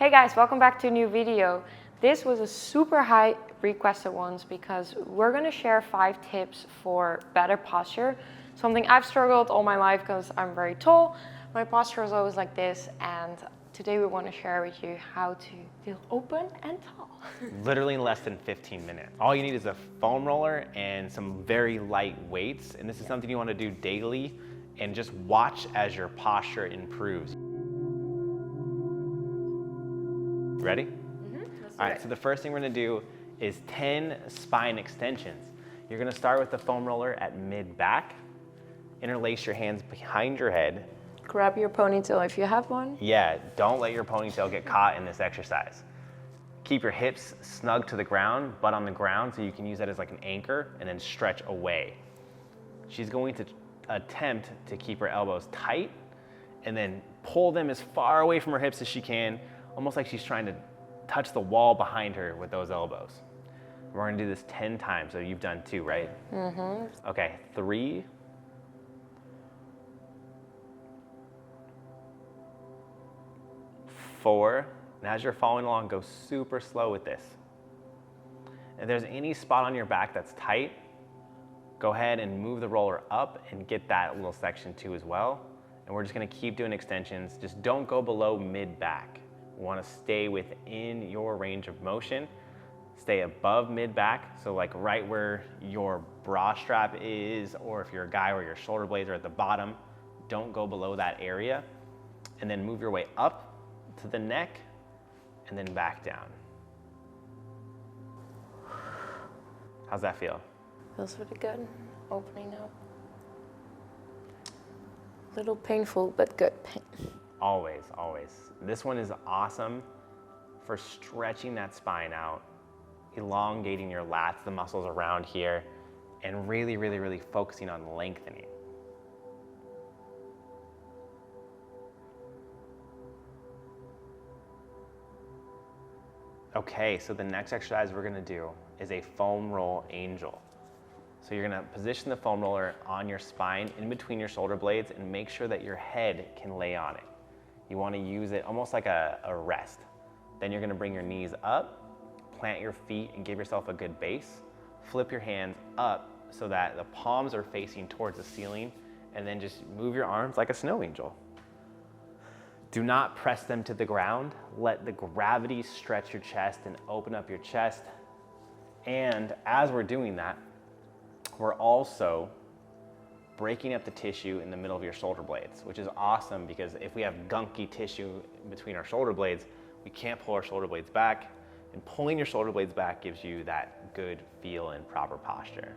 Hey guys, welcome back to a new video. This was a super high requested ones because we're gonna share 5 tips for better posture. Something I've struggled all my life because I'm very tall. My posture is always like this, and today we want to share with you how to feel open and tall. Literally in less than 15 minutes. All you need is a foam roller and some very light weights, and this is something you want to do daily and just watch as your posture improves. Ready? All right, so the first thing we're gonna do is 10 spine extensions. You're gonna start with the foam roller at mid-back, interlace your hands behind your head. Grab your ponytail if you have one. Yeah, don't let your ponytail get caught in this exercise. Keep your hips snug to the ground, butt on the ground, so you can use that as like an anchor and then stretch away. She's going to attempt to keep her elbows tight and then pull them as far away from her hips as she can, almost like she's trying to touch the wall behind her with those elbows. We're gonna do this 10 times, so you've done 2, right? Mm-hmm. Okay, 3, 4, and as you're following along, go super slow with this. If there's any spot on your back that's tight, go ahead and move the roller up and get that little section too as well. And we're just gonna keep doing extensions. Just don't go below mid-back. We wanna stay within your range of motion. Stay above mid-back, so like right where your bra strap is, or if you're a guy where your shoulder blades are at the bottom, don't go below that area. And then move your way up to the neck and then back down. How's that feel? Feels really good. Opening up. A little painful, but good pain. Always, always. This one is awesome for stretching that spine out, elongating your lats, the muscles around here, and really, really, really focusing on lengthening. Okay, so the next exercise we're gonna do is a foam roll angel. So you're gonna position the foam roller on your spine in between your shoulder blades and make sure that your head can lay on it. You wanna use it almost like a rest. Then you're gonna bring your knees up, plant your feet and give yourself a good base. Flip your hands up so that the palms are facing towards the ceiling, and then just move your arms like a snow angel. Do not press them to the ground. Let the gravity stretch your chest and open up your chest. And as we're doing that, we're also breaking up the tissue in the middle of your shoulder blades, which is awesome because if we have gunky tissue between our shoulder blades, we can't pull our shoulder blades back, and pulling your shoulder blades back gives you that good feel and proper posture.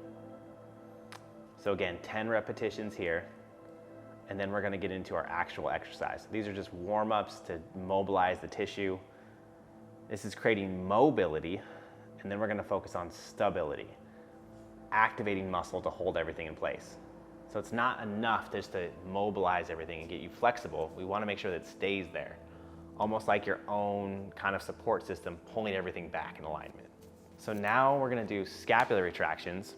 So again, 10 repetitions here, and then we're gonna get into our actual exercise. These are just warm-ups to mobilize the tissue. This is creating mobility, and then we're gonna focus on stability, activating muscle to hold everything in place. So it's not enough just to mobilize everything and get you flexible. We wanna make sure that it stays there, almost like your own kind of support system, pulling everything back in alignment. So now we're gonna do scapular retractions,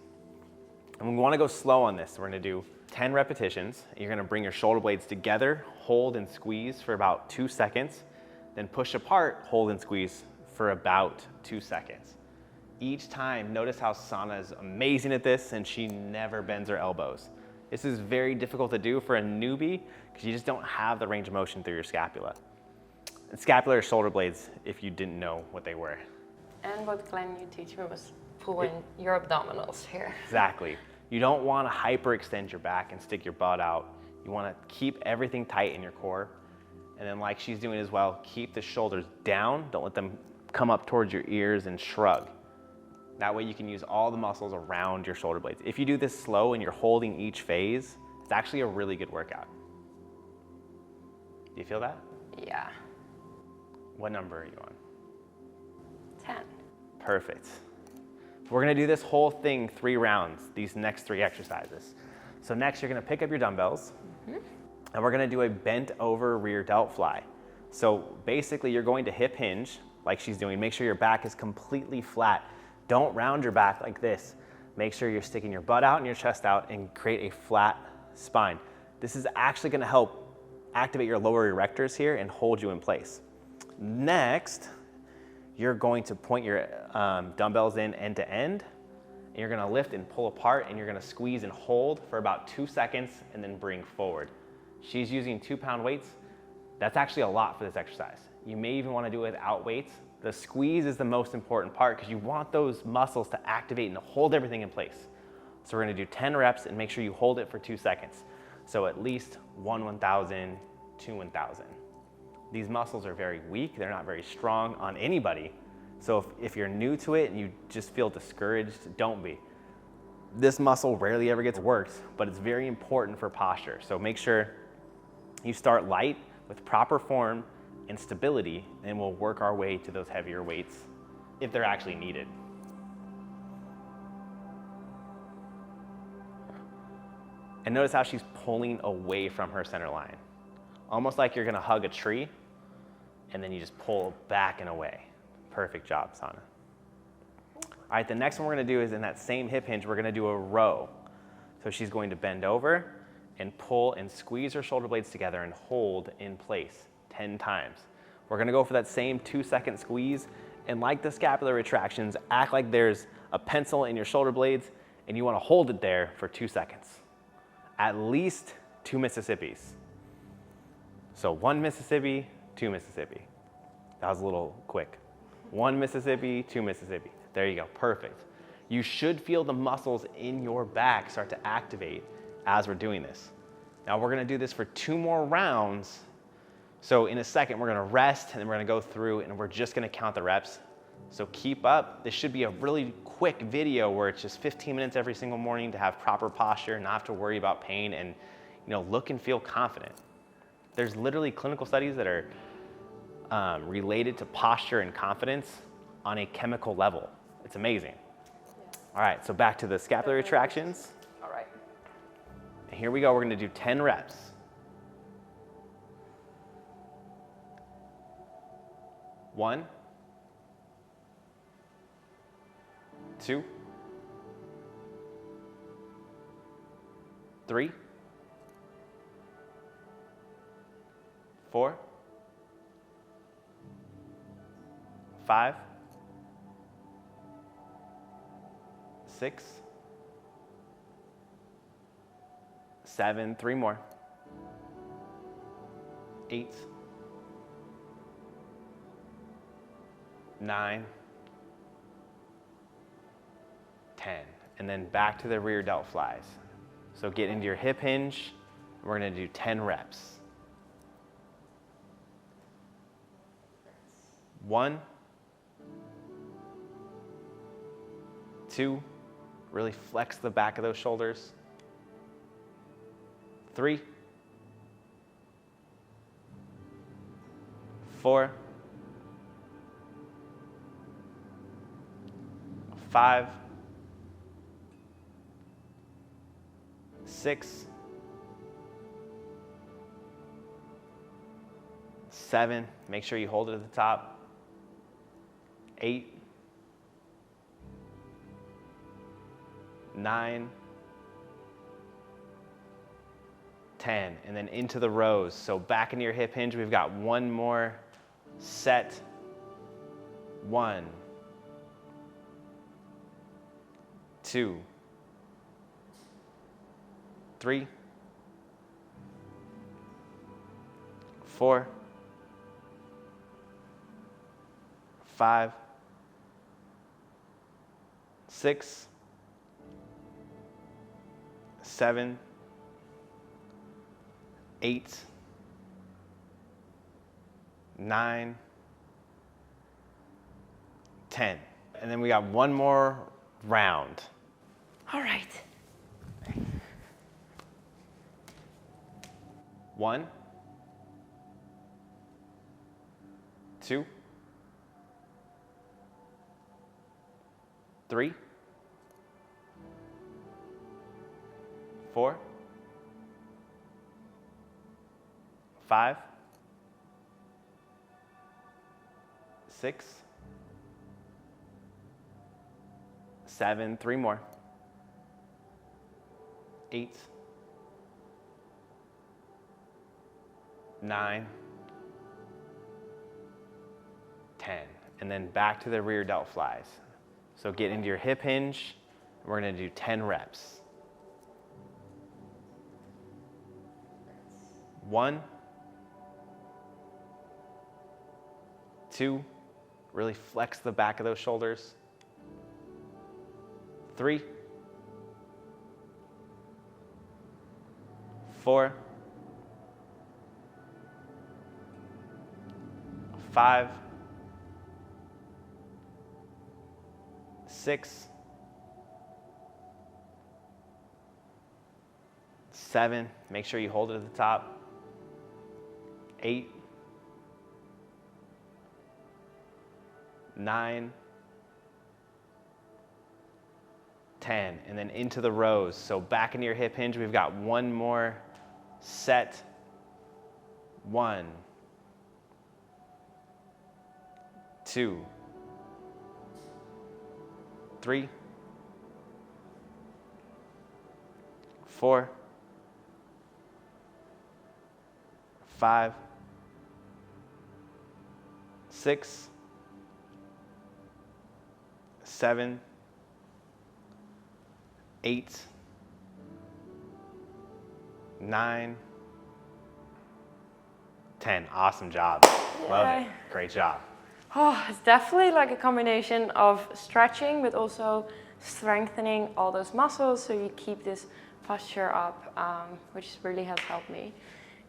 and we wanna go slow on this. So we're gonna do 10 repetitions. You're gonna bring your shoulder blades together, hold and squeeze for about 2 seconds, then push apart, hold and squeeze for about 2 seconds. Each time, notice how Sanne is amazing at this and she never bends her elbows. This is very difficult to do for a newbie because you just don't have the range of motion through your scapula. And scapular are shoulder blades, if you didn't know what they were. And what Glenn, you teach me, was pulling your abdominals here. Exactly. You don't want to hyperextend your back and stick your butt out. You want to keep everything tight in your core. And then like she's doing as well, keep the shoulders down. Don't let them come up towards your ears and shrug. That way you can use all the muscles around your shoulder blades. If you do this slow and you're holding each phase, it's actually a really good workout. Do you feel that? Yeah. What number are you on? 10. Perfect. We're gonna do this whole thing 3 rounds, these next 3 exercises. So next you're gonna pick up your dumbbells, and we're gonna do a bent over rear delt fly. So basically you're going to hip hinge, like she's doing. Make sure your back is completely flat. Don't round your back like this. Make sure you're sticking your butt out and your chest out and create a flat spine. This is actually gonna help activate your lower erectors here and hold you in place. Next, you're going to point your dumbbells in end to end, and you're gonna lift and pull apart, and you're gonna squeeze and hold for about 2 seconds and then bring forward. She's using 2-pound weights. That's actually a lot for this exercise. You may even wanna do it without weights. The squeeze is the most important part because you want those muscles to activate and to hold everything in place. So we're gonna do 10 reps and make sure you hold it for 2 seconds. So at least 1,000, 2 1,000. These muscles are very weak. They're not very strong on anybody. So if you're new to it and you just feel discouraged, don't be. This muscle rarely ever gets worked, but it's very important for posture. So make sure you start light with proper form and stability, and we'll work our way to those heavier weights if they're actually needed. And notice how she's pulling away from her center line. Almost like you're gonna hug a tree, and then you just pull back and away. Perfect job, Sanne. All right, the next one we're gonna do is in that same hip hinge, we're gonna do a row. So she's going to bend over and pull and squeeze her shoulder blades together and hold in place 10 times. We're gonna go for that same 2-second squeeze, and like the scapular retractions, act like there's a pencil in your shoulder blades and you wanna hold it there for 2 seconds. At least 2 Mississippis. So 1 Mississippi, 2 Mississippi. That was a little quick. 1 Mississippi, 2 Mississippi. There you go, perfect. You should feel the muscles in your back start to activate as we're doing this. Now we're gonna do this for 2 more rounds. So in a second, we're gonna rest and then we're gonna go through and we're just gonna count the reps. So keep up. This should be a really quick video where it's just 15 minutes every single morning to have proper posture, not have to worry about pain, and look and feel confident. There's literally clinical studies that are related to posture and confidence on a chemical level. It's amazing. Yeah. All right, so back to the scapular retractions. All right. And here we go, we're gonna do 10 reps. 1, 2, 3, 4, 5, 6, 7, 3 more, 8, 9, 10, and then back to the rear delt flies. So get into your hip hinge. We're gonna do 10 reps. 1, 2, really flex the back of those shoulders. 3, 4, 5, 6, 7, make sure you hold it at the top. 8, 9, 10, and then into the rows. So back into your hip hinge, we've got 1 more set. 1, 2, 3, 4, 5, 6, 7, 8, 9, 10. And then we got 1 more round. All right. 1, 2, 3, 4, 5, 6, 7, 3 more, 8, 9, 10. And then back to the rear delt flies. So get into your hip hinge. And we're gonna do 10 reps. 1, 2, really flex the back of those shoulders. 3, 4, 5, 6, 7, make sure you hold it at the top. 8, 9, 10, and then into the rows. So back into your hip hinge, we've got one more set. 1, 2, 3, 4, 5, 6, 7, 8, 9, 10. Awesome job. Love it. Great job. Oh, it's definitely like a combination of stretching, but also strengthening all those muscles so you keep this posture up, which really has helped me.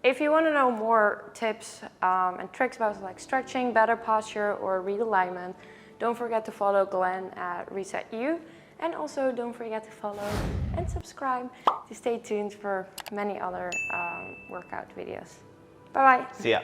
If you want to know more tips and tricks about like stretching, better posture, or realignment, don't forget to follow Glenn at ResetU, and also don't forget to follow and subscribe to stay tuned for many other workout videos. Bye bye. See ya.